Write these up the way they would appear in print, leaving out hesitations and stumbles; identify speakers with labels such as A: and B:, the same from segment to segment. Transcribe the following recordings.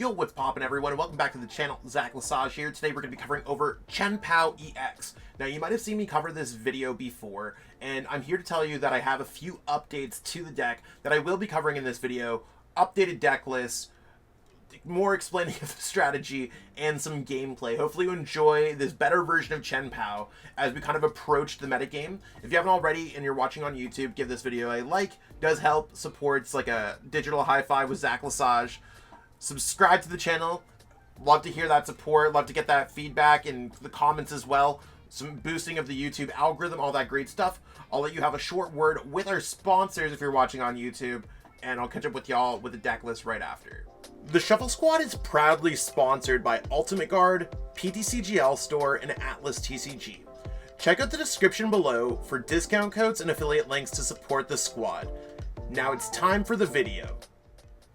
A: Yo, what's poppin' everyone? Welcome back to the channel. Zach Lesage here. Today we're going to be covering over Chien-Pao EX. Now you might have seen me cover this video before, and I'm here to tell you that I have a few updates to the deck that I will be covering in this video. Updated deck lists, more explaining of the strategy, and some gameplay. Hopefully you enjoy this better version of Chien-Pao as we kind of approach the metagame. If you haven't already and you're watching on YouTube, give this video a like. Does help, supports like a digital high five with Zach Lesage. Subscribe to the channel. Love to hear that support. Love to get that feedback in the comments as well. Some boosting of the YouTube algorithm, all that great stuff. I'll let you have a short word with our sponsors if you're watching on YouTube, and I'll catch up with y'all with the deck list right after. The Shuffle Squad is proudly sponsored by Ultimate Guard, PTCGL Store, and Atlas TCG. Check out the description below for discount codes and affiliate links to support the squad. Now it's time for the video.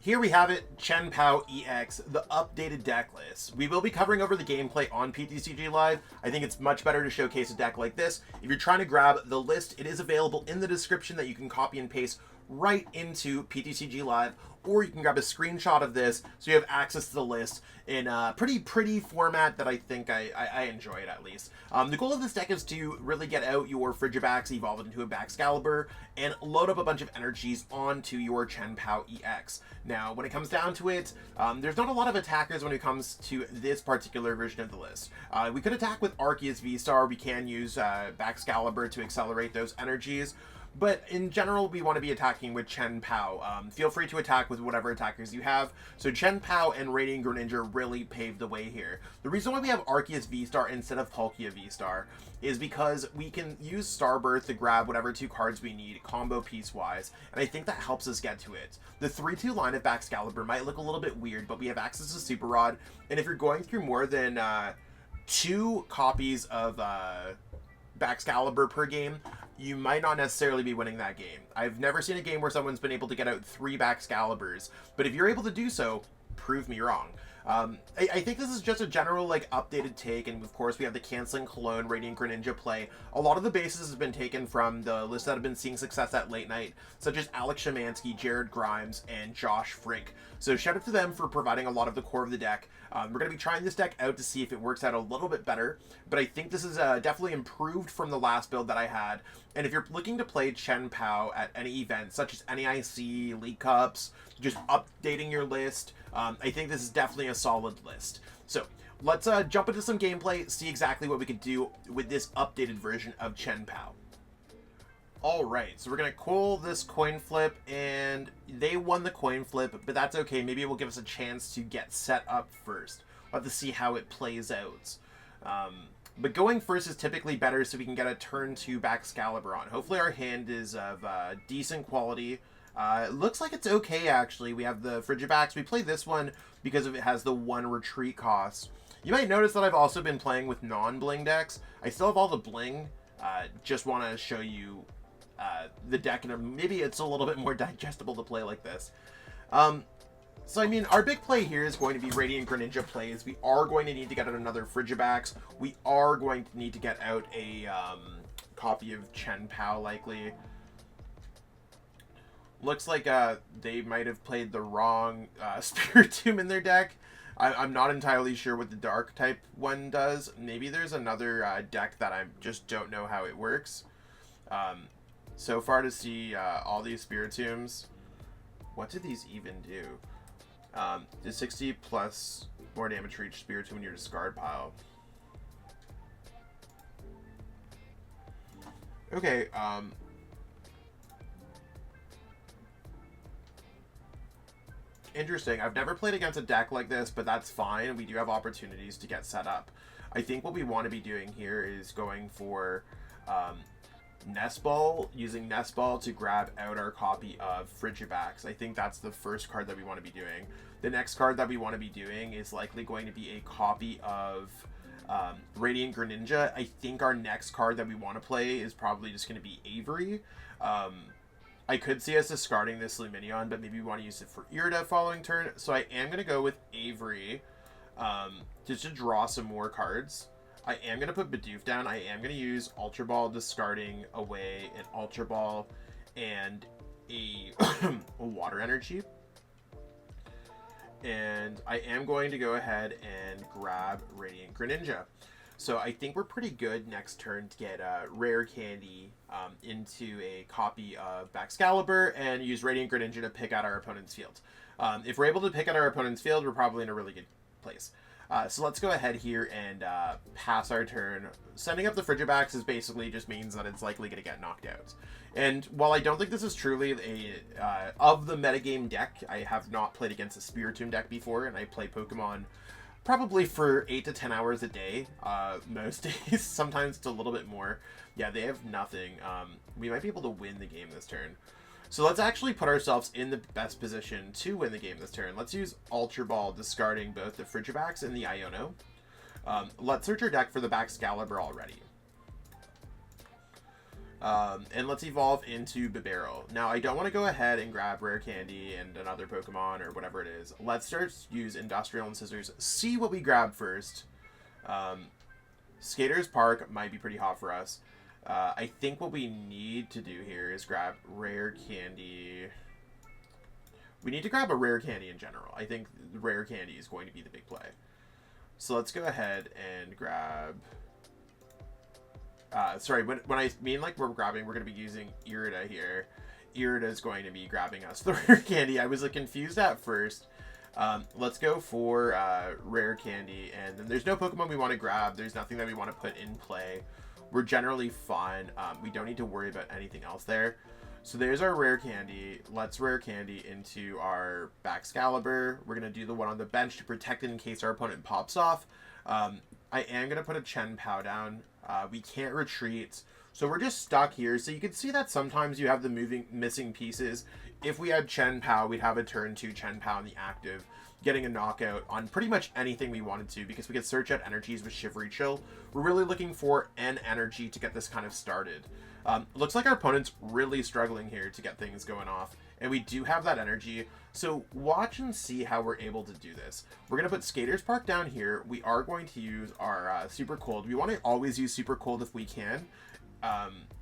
A: Here we have it, Chien-Pao EX, the updated deck list. We will be covering over the gameplay on PTCG Live. I think it's much better to showcase a deck like this. If you're trying to grab the list, it is available in the description that you can copy and paste right into PTCG Live, or you can grab a screenshot of this so you have access to the list in a pretty format that I think I enjoy it at least. The goal of this deck is to really get out your Frigibax, evolve it into a Baxcalibur, and load up a bunch of energies onto your Chien-Pao EX. Now, when it comes down to it, there's not a lot of attackers when it comes to this particular version of the list. We could attack with Arceus VSTAR, we can use Baxcalibur to accelerate those energies. But in general, we want to be attacking with Chien-Pao. Feel free to attack with whatever attackers you have. So Chien-Pao and Radiant Greninja really paved the way here. The reason why we have Arceus V-Star instead of Palkia V-Star is because we can use Starbirth to grab whatever two cards we need, combo piece-wise, and I think that helps us get to it. The 3-2 line of Baxcalibur might look a little bit weird, but we have access to Super Rod, and if you're going through more than 2 copies of Baxcalibur per game, you might not necessarily be winning that game. I've never seen a game where someone's been able to get out 3 Baxcaliburs, but if you're able to do so, prove me wrong. I think this is just a general updated take, and of course we have the Canceling Cologne Radiant Greninja play. A lot of the bases has been taken from the lists that have been seeing success at late night, such as Alex Szymanski, Jared Grimes, and Josh Frink. So shout out to them for providing a lot of the core of the deck. We're going to be trying this deck out to see if it works out a little bit better, but I think this is definitely improved from the last build that I had. And if you're looking to play Chien-Pao at any event, such as NEIC, League Cups, just updating your list, I think this is definitely a solid list. So let's jump into some gameplay, see exactly what we can do with this updated version of Chien-Pao. Alright, so we're going to call this coin flip, and they won the coin flip, but that's okay. Maybe it will give us a chance to get set up first. We'll have to see how it plays out. But going first is typically better so we can get a turn 2 Baxcalibur on. Hopefully our hand is of decent quality. It looks like it's okay, actually. We have the Frigibax. We play this one because it has the 1 retreat cost. You might notice that I've also been playing with non-bling decks. I still have all the bling. Just want to show you the deck, and maybe it's a little bit more digestible to play like this. So I mean, our big play here is going to be Radiant Greninja plays. We are going to need to get out another Frigibax. We are going to need to get out a copy of Chien-Pao, likely. Looks like they might have played the wrong Spiritomb in their deck. I'm not entirely sure what the Dark type one does. Maybe there's another deck that I just don't know how it works. So far to see all these Spiritombs. What do these even do? Does 60 plus more damage for each Spiritomb in your discard pile? Okay, interesting. I've never played against a deck like this, but that's fine. We do have opportunities to get set up. I think what we want to be doing here is going for Nest Ball, using Nest Ball to grab out our copy of Frigibax. I think that's the first card that we want to be doing. The next card that we want to be doing is likely going to be a copy of Radiant Greninja. I think our next card that we want to play is probably just going to be Avery. I could see us discarding this Lumineon, but maybe we want to use it for Irida following turn. So I am going to go with Avery just to draw some more cards. I am going to put Bidoof down. I am going to use Ultra Ball, discarding away an Ultra Ball and a Water Energy. And I am going to go ahead and grab Radiant Greninja. So I think we're pretty good next turn to get Rare Candy into a copy of Baxcalibur and use Radiant Greninja to pick out our opponent's field. If we're able to pick out our opponent's field, we're probably in a really good place. So let's go ahead here and pass our turn. Sending up the Frigibax is basically just means that it's likely going to get knocked out. And while I don't think this is truly a of the metagame deck, I have not played against a Spiritomb deck before, and I play Pokemon probably for 8 to 10 hours a day, most days. Sometimes it's a little bit more. Yeah, they have nothing. We might be able to win the game this turn. So let's actually put ourselves in the best position to win the game this turn. Let's use Ultra Ball, discarding both the Frigibax and the Iono. Let's search our deck for the Baxcalibur already. And let's evolve into Bibarel. Now, I don't want to go ahead and grab Rare Candy and another Pokemon or whatever it is. Let's start use Industrial and Scissors. See what we grab first. Skaters Park might be pretty hot for us. I think what we need to do here is grab Rare Candy. We need to grab a Rare Candy in general. I think Rare Candy is going to be the big play. So let's go ahead and grab... sorry, when I mean like we're grabbing, we're going to be using Irida here. Irida is going to be grabbing us the Rare Candy. I was confused at first. Let's go for Rare Candy, and then there's no Pokemon we want to grab. There's nothing that we want to put in play. We're generally fine. We don't need to worry about anything else there. So there's our Rare Candy. Let's Rare Candy into our Baxcalibur. We're going to do the one on the bench to protect it in case our opponent pops off. I am going to put a Chien-Pao down. We can't retreat. So we're just stuck here. So you can see that sometimes you have the missing pieces. If we had Chien-Pao, we'd have a turn 2 Chien-Pao in the active, getting a knockout on pretty much anything we wanted to, because we could search out energies with Shivery Chill. We're really looking for an energy to get this kind of started. Looks like our opponent's really struggling here to get things going off, and we do have that energy. So watch and see how we're able to do this. We're going to put Skaters Park down here. We are going to use our Super Cold. We want to always use Super Cold if we can.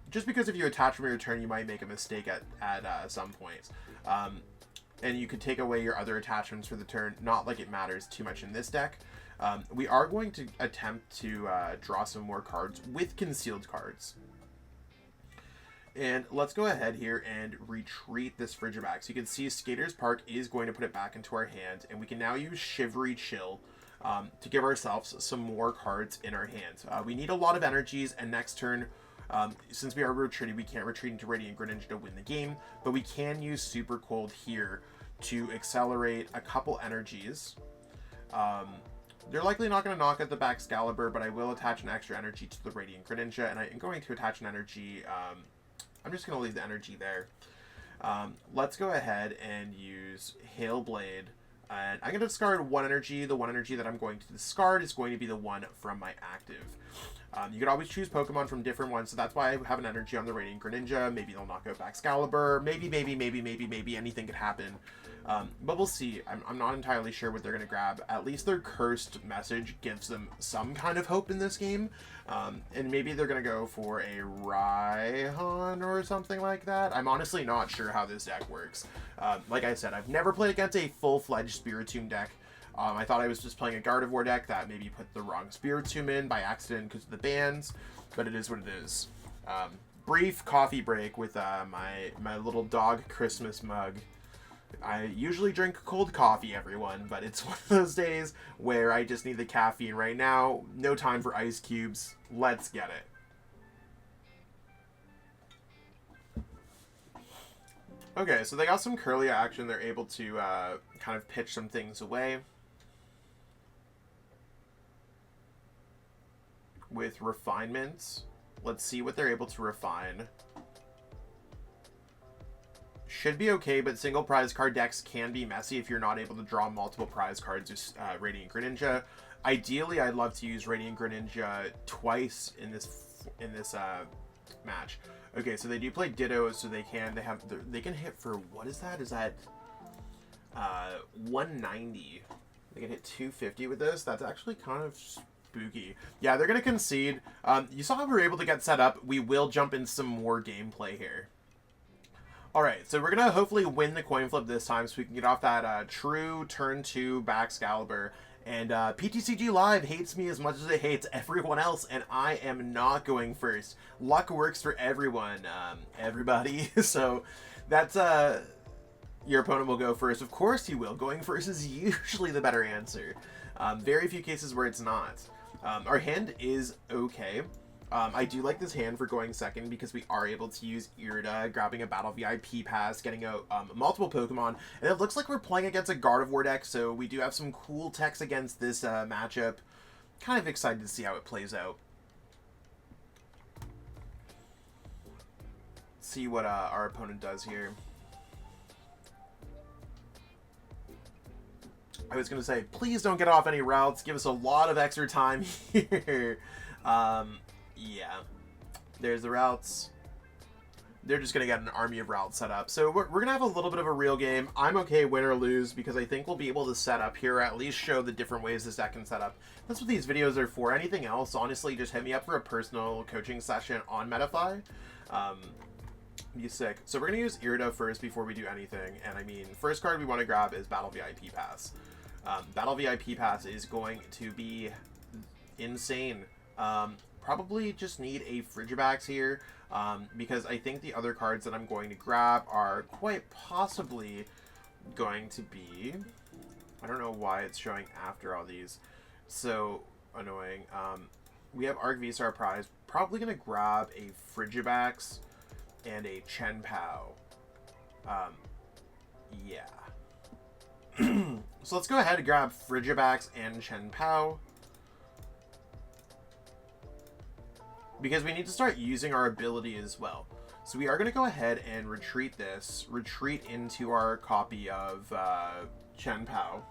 A: Just because if you attach from your turn, you might make a mistake at some points. And you could take away your other attachments for the turn. Not like it matters too much in this deck. We are going to attempt to draw some more cards with concealed cards. And let's go ahead here and retreat this Frigibax. You can see Skaters Park is going to put it back into our hand, and we can now use Shivery Chill to give ourselves some more cards in our hands. We need a lot of energies, and next turn, since we are retreating, we can't retreat into Radiant Greninja to win the game, but we can use Super Cold here to accelerate a couple energies. They're likely not going to knock out the Baxcalibur, but I will attach an extra energy to the Radiant Greninja, and I am going to attach an energy... I'm just going to leave the energy there. Let's go ahead and use Hail Blade. And I'm going to discard one energy. The one energy that I'm going to discard is going to be the one from my active. You could always choose Pokemon from different ones, so that's why I have an energy on the Radiant Greninja. Maybe they'll knock out Baxcalibur. Maybe anything could happen. But we'll see. I'm not entirely sure what they're going to grab. At least their Cursed Message gives them some kind of hope in this game. And maybe they're going to go for a Raihan or something like that. I'm honestly not sure how this deck works. Like I said, I've never played against a full-fledged Spiritomb deck. I thought I was just playing a Gardevoir deck that maybe put the wrong Spiritomb in by accident because of the bans, but it is what it is. Brief coffee break with my little dog Christmas mug. I usually drink cold coffee, everyone, but it's one of those days where I just need the caffeine right now. No time for ice cubes. Let's get it. Okay, so they got some Curlia action. They're able to kind of pitch some things away. With refinements. Let's see what they're able to refine. Should be okay, but single prize card decks can be messy if you're not able to draw multiple prize cards with Radiant Greninja. Ideally, I'd love to use Radiant Greninja twice in this match. Okay, so they do play Ditto, so they can hit for, what is that? Is that 190? They can hit 250 with this. That's actually kind of spooky. Yeah, they're gonna concede. You saw how we were able to get set up. We will jump in some more gameplay here. Alright, so we're going to hopefully win the coin flip this time so we can get off that true turn 2 Baxcalibur. And PTCG Live hates me as much as it hates everyone else, and I am not going first. Luck works for everyone, everybody. So that's, your opponent will go first. Of course he will. Going first is usually the better answer. Very few cases where it's not. Our hand is okay. I do like this hand for going second because we are able to use Irida, grabbing a Battle VIP Pass, getting out multiple Pokemon, and it looks like we're playing against a Gardevoir deck, so we do have some cool techs against this matchup. Kind of excited to see how it plays out. See what our opponent does here. I was going to say, please don't get off any routes. Give us a lot of extra time here. Yeah, there's the routes. They're just going to get an army of routes set up. So we're going to have a little bit of a real game. I'm okay win or lose because I think we'll be able to set up here, or at least show the different ways this deck can set up. That's what these videos are for. Anything else, honestly, just hit me up for a personal coaching session on Metafy. Be sick. So we're going to use Irida first before we do anything. And I mean, first card we want to grab is Battle VIP Pass. Battle VIP Pass is going to be insane. Probably just need a Frigibax here, because I think the other cards that I'm going to grab are quite possibly going to be... I don't know why it's showing after all these. So annoying. We have Arc V-Star Prize. Probably going to grab a Frigibax and a Chien-Pao. Yeah. So let's go ahead and grab Frigibax and Chien-Pao, because we need to start using our ability as well. So we are going to go ahead and retreat into our copy of Chien-Pao.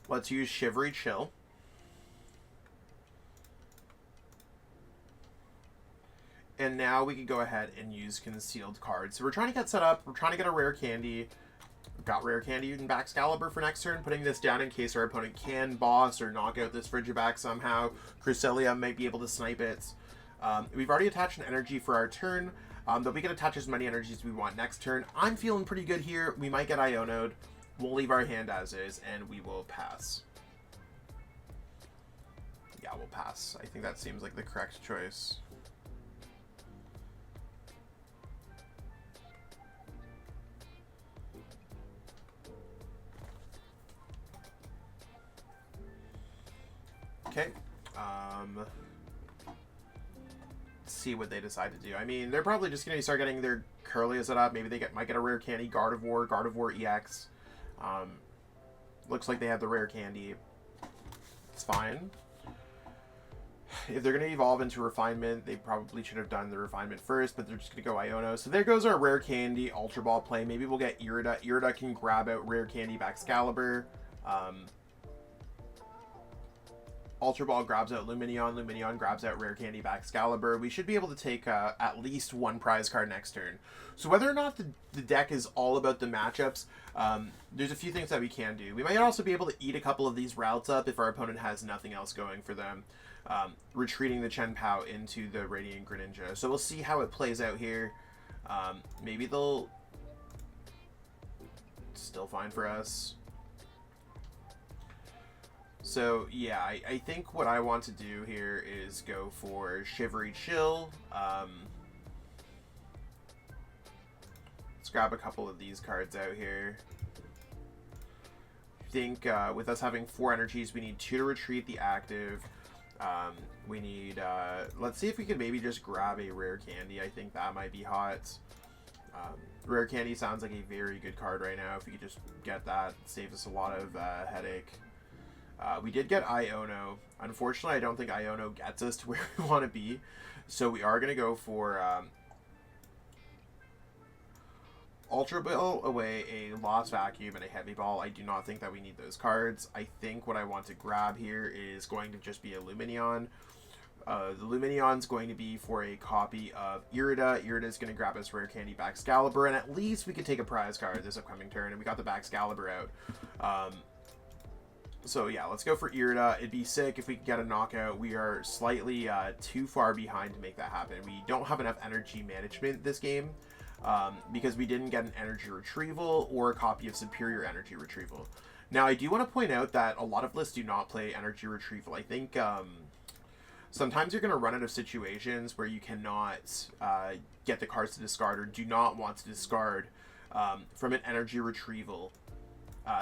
A: Let's use Shivery Chill. And now we can go ahead and use Concealed Cards. So we're trying to get set up. We're trying to get a Rare Candy. Got Rare Candy in Baxcalibur for next turn, putting this down in case our opponent can boss or knock out this Frigibax somehow. Cresselia might be able to snipe it. We've already attached an energy for our turn, but we can attach as many energies as we want next turn. I'm feeling pretty good here. We might get Iono'd. We'll leave our hand as is, and we will pass. Yeah, we'll pass. I think that seems like the correct choice. Okay, let's see what they decide to do. I mean, they're probably just going to start getting their Curlias set up. Maybe they might get a Rare Candy, Gardevoir EX. Looks like they have the Rare Candy. It's fine. If they're going to evolve into Refinement, they probably should have done the Refinement first, but they're just going to go Iono. So there goes our Rare Candy, Ultra Ball play. Maybe we'll get Irida. Irida can grab out Rare Candy Baxcalibur. Ultra Ball grabs out Lumineon. Lumineon grabs out Rare Candy Baxcalibur. We should be able to take at least one prize card next turn. So whether or not the deck is all about the matchups, there's a few things that we can do. We might also be able to eat a couple of these routes up if our opponent has nothing else going for them. Retreating the Chien-Pao into the Radiant Greninja. So we'll see how it plays out here. Maybe they'll... Still fine for us. So, yeah, I think what I want to do here is go for Shivery Chill. Let's grab a couple of these cards out here. I think with us having 4 energies, we need 2 to retreat the active. We need, let's see if we could maybe just grab a Rare Candy. I think that might be hot. Rare Candy sounds like a very good card right now. If we could just get that, it saves us a lot of headache. We did get Iono. Unfortunately, I don't think Iono gets us to where we want to be. So we are going to go for Ultra Ball away, a Lost Vacuum, and a Heavy Ball. I do not think that we need those cards. I think what I want to grab here is going to just be a Lumineon. The Lumineon's going to be for a copy of Irida. Irida is going to grab us Rare Candy Baxcalibur, and at least we could take a prize card this upcoming turn, and we got the Baxcalibur out. So yeah, let's go for Irida. It'd be sick if we could get a knockout. We are slightly too far behind to make that happen. We don't have enough energy management this game because we didn't get an energy retrieval or a copy of superior energy retrieval. Now, I do want to point out that a lot of lists do not play energy retrieval. I think sometimes you're going to run out of situations where you cannot get the cards to discard or do not want to discard from an energy retrieval.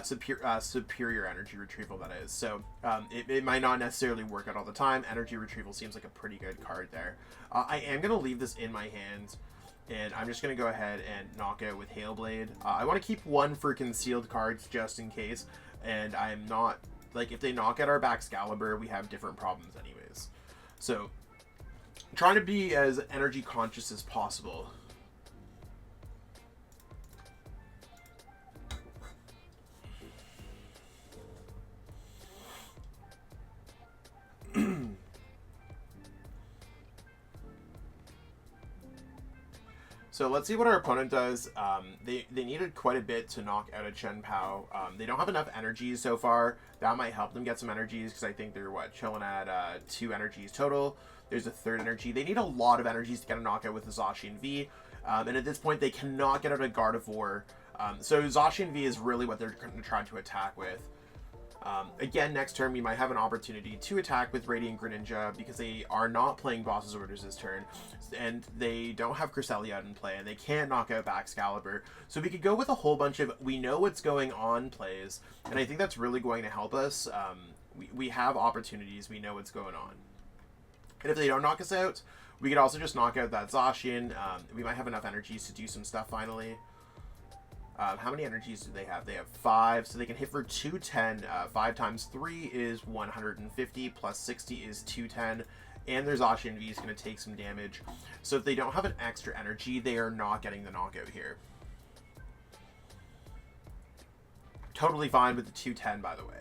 A: Superior energy retrieval, that is. So it might not necessarily work out all the time. Energy retrieval seems like a pretty good card there. I am going to leave this in my hand, and I'm just going to go ahead and knock out with Hailblade. I want to keep one for concealed cards just in case, and I'm not, like, if they knock out our Baxcalibur, we have different problems anyways. So trying to be as energy conscious as possible. So let's see what our opponent does. They needed quite a bit to knock out a Chien-Pao. They don't have enough energies so far. That might help them get some energies because I think they're, chilling at 2 energies total. There's a 3rd energy. They need a lot of energies to get a knockout with the Zacian V. And at this point, they cannot get out a Gardevoir. So Zacian V is really what they're going to try to attack with. Again, next turn, we might have an opportunity to attack with Radiant Greninja because they are not playing Boss's Orders this turn, and they don't have Cresselia in play, and they can't knock out Baxcalibur. So we could go with a whole bunch of we know what's going on plays, and I think that's really going to help us. We have opportunities, we know what's going on. And if they don't knock us out, we could also just knock out that Zacian. We might have enough energies to do some stuff finally. How many energies do they have? They have 5, so they can hit for 210. 5 times 3 is 150, plus 60 is 210, and their Zacian V is going to take some damage. So if they don't have an extra energy, they are not getting the knockout here. Totally fine with the 210, by the way.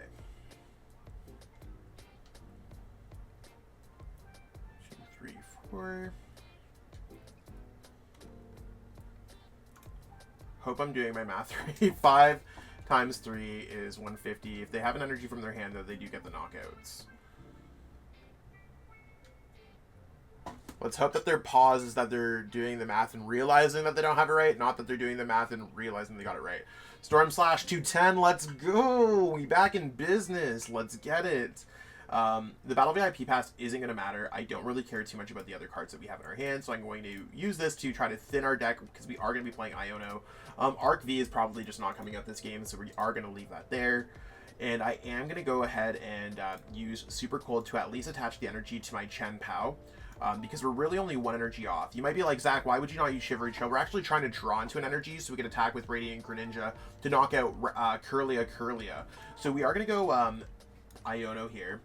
A: 2, 3, 4... Hope I'm doing my math right. 5 times 3 is 150. If they have an energy from their hand, though, they do get the knockouts. Let's hope that their pause is that they're doing the math and realizing that they don't have it right, not that they're doing the math and realizing they got it right. Storm Slash 210, let's go! We back in business. Let's get it. The Battle VIP Pass isn't going to matter. I don't really care too much about the other cards that we have in our hand, so I'm going to use this to try to thin our deck because we are going to be playing Iono. Arc V is probably just not coming out this game, so we are going to leave that there. And I am going to go ahead and use Super Cold to at least attach the energy to my Chien-Pao. Because we're really only 1 energy off. You might be like, Zach, why would you not use Shivery Chill? We're actually trying to draw into an energy so we can attack with Radiant Greninja to knock out Curlia. So we are going to go Iono here.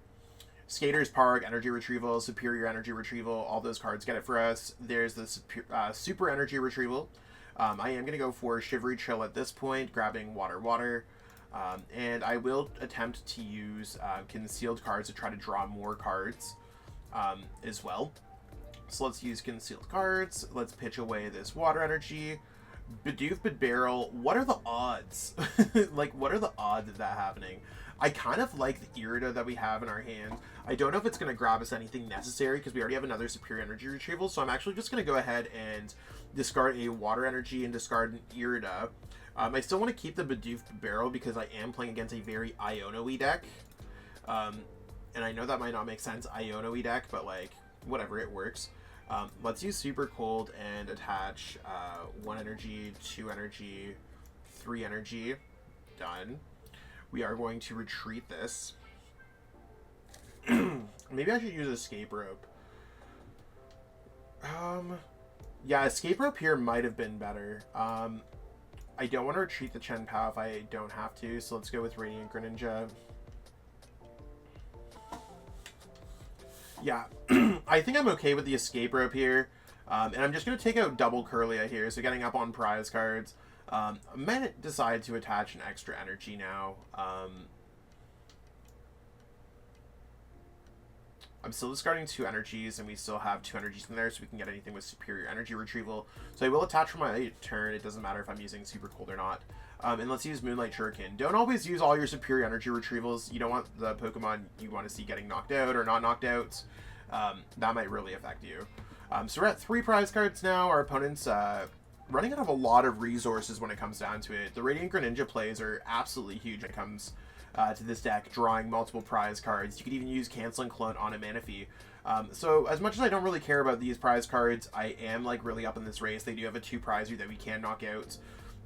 A: Skaters Park, Energy Retrieval, Superior Energy Retrieval, all those cards get it for us. There's the Super Energy Retrieval. I am going to go for Shivery Chill at this point, grabbing Water. And I will attempt to use concealed cards to try to draw more cards as well. So let's use concealed cards. Let's pitch away this water energy. Bidoof Bibarel, what are the odds? Like, what are the odds of that happening? I kind of like the Irida that we have in our hand. I don't know if it's going to grab us anything necessary because we already have another Superior Energy Retrieval. So I'm actually just going to go ahead and discard a water energy and discard an Irida. I still want to keep the Bidoof Bibarel because I am playing against a very Iono-y deck. And I know that might not make sense, Iono-y deck, but like, whatever, it works. Let's use Super Cold and attach 1 energy, 2 energy, 3 energy. Done. We are going to retreat this. Maybe I should use Escape Rope. Yeah, Escape Rope here might have been better. I don't want to retreat the Chien-Pao if I don't have to, so let's go with Radiant Greninja. Yeah, I think I'm okay with the Escape Rope here. And I'm just going to take out double Curlia here, so getting up on prize cards. I might decide to attach an extra energy now. I'm still discarding 2 energies, and we still have 2 energies in there, so we can get anything with superior energy retrieval. So I will attach for my turn. It doesn't matter if I'm using Super Cold or not. And let's use Moonlight Shuriken. Don't always use all your superior energy retrievals. You don't want the Pokemon you want to see getting knocked out or not knocked out. That might really affect you. So we're at 3 prize cards now. Our opponent's running out of a lot of resources when it comes down to it. The Radiant Greninja plays are absolutely huge when it comes to this deck, drawing multiple prize cards. You could even use Canceling Cologne on a Manaphy. So as much as I don't really care about these prize cards, I am like really up in this race. They do have a 2 prizer that we can knock out.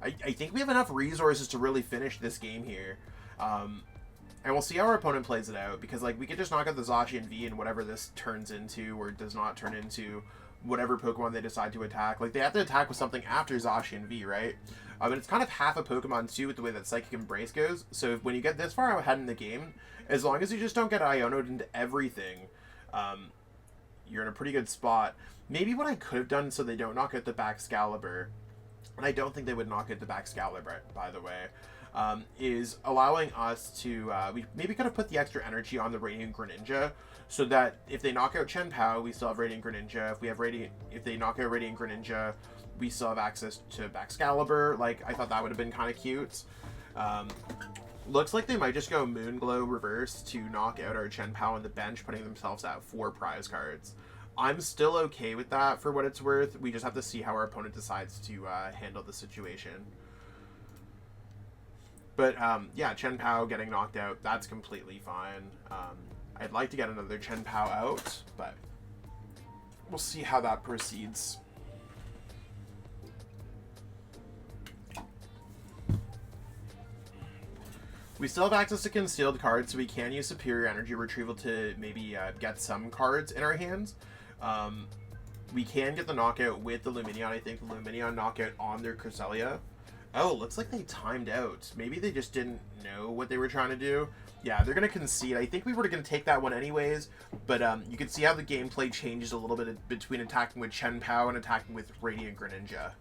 A: I think we have enough resources to really finish this game here. And we'll see how our opponent plays it out, because like we could just knock out the Zacian V and whatever this turns into or does not turn into, whatever Pokemon they decide to attack. Like they have to attack with something after Zacian V, right? And it's kind of half a Pokemon too with the way that Psychic Embrace goes. So when you get this far ahead in the game, as long as you just don't get Iono'd into everything, you're in a pretty good spot. Maybe what I could have done so they don't knock out the Baxcalibur, and I don't think they would knock out the Baxcalibur, by the way, is allowing us to, we maybe could have put the extra energy on the Radiant Greninja, so that if they knock out Chien-Pao, we still have Radiant Greninja. If they knock out Radiant Greninja, we still have access to Baxcalibur. Like, I thought that would have been kind of cute. Looks like they might just go Moonglow reverse to knock out our Chien-Pao on the bench, putting themselves at 4 prize cards. I'm still okay with that for what it's worth. We just have to see how our opponent decides to handle the situation. But yeah, Chien-Pao getting knocked out, that's completely fine. I'd like to get another Chien-Pao out, but we'll see how that proceeds. We still have access to concealed cards, so we can use superior energy retrieval to maybe get some cards in our hands. We can get the knockout with the Lumineon. I think the Lumineon knockout on their Cresselia. Oh, looks like they timed out. Maybe they just didn't know what they were trying to do. Yeah, they're going to concede. I think we were going to take that one anyways, but you can see how the gameplay changes a little bit between attacking with Chien-Pao and attacking with Radiant Greninja.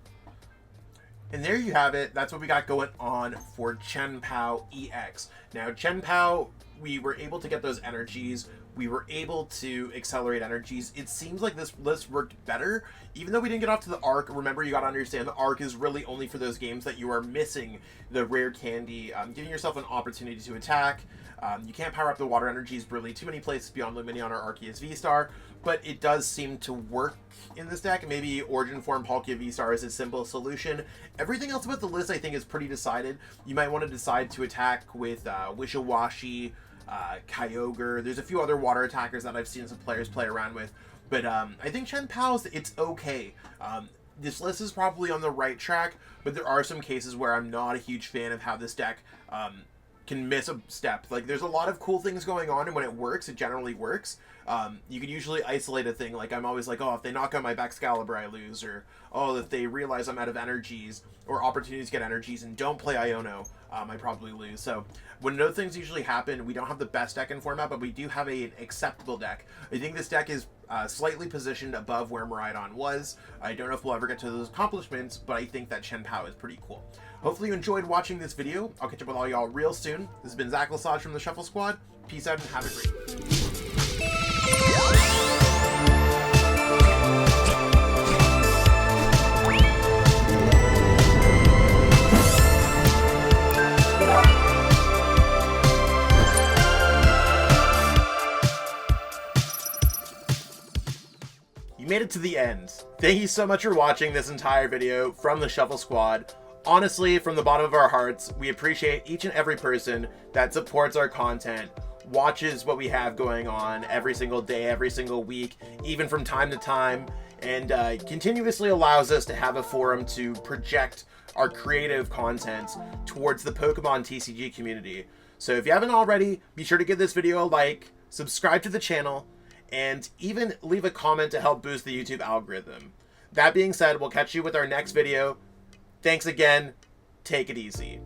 A: And there you have it. That's what we got going on for Chien-Pao EX. Now, Chien-Pao, we were able to get those energies. We were able to accelerate energies. It seems like this list worked better. Even though we didn't get off to the Arc, remember, you got to understand the Arc is really only for those games that you are missing the rare candy, giving yourself an opportunity to attack. You can't power up the water energies really too many places beyond Lumineon or Arceus VSTAR, but it does seem to work in this deck. Maybe Origin Form Palkia VSTAR is a simple solution. Everything else about the list, I think, is pretty decided. You might want to decide to attack with Wishiwashi, Kyogre. There's a few other water attackers that I've seen some players play around with, but I think Chien-Pao's, it's okay. This list is probably on the right track, but there are some cases where I'm not a huge fan of how this deck can miss a step. Like, there's a lot of cool things going on, and when it works, it generally works. You can usually isolate a thing. Like, I'm always like, oh, if they knock out my Baxcalibur, I lose. Or, oh, if they realize I'm out of energies or opportunities to get energies and don't play Iono, I probably lose. So when those things usually happen, we don't have the best deck in format, but we do have an acceptable deck. I think this deck is slightly positioned above where Miraidon was. I don't know if we'll ever get to those accomplishments, but I think that Chien-Pao is pretty cool. Hopefully you enjoyed watching this video. I'll catch up with all y'all real soon. This has been Zach Lesage from the Shuffle Squad. Peace out and have a great day. Made it to the end. Thank you so much for watching this entire video from the Shuffle Squad. Honestly, from the bottom of our hearts, we appreciate each and every person that supports our content, watches what we have going on every single day, every single week, even from time to time, and continuously allows us to have a forum to project our creative content towards the Pokemon TCG community. So if you haven't already, be sure to give this video a like, subscribe to the channel, and even leave a comment to help boost the YouTube algorithm. That being said, we'll catch you with our next video. Thanks again. Take it easy.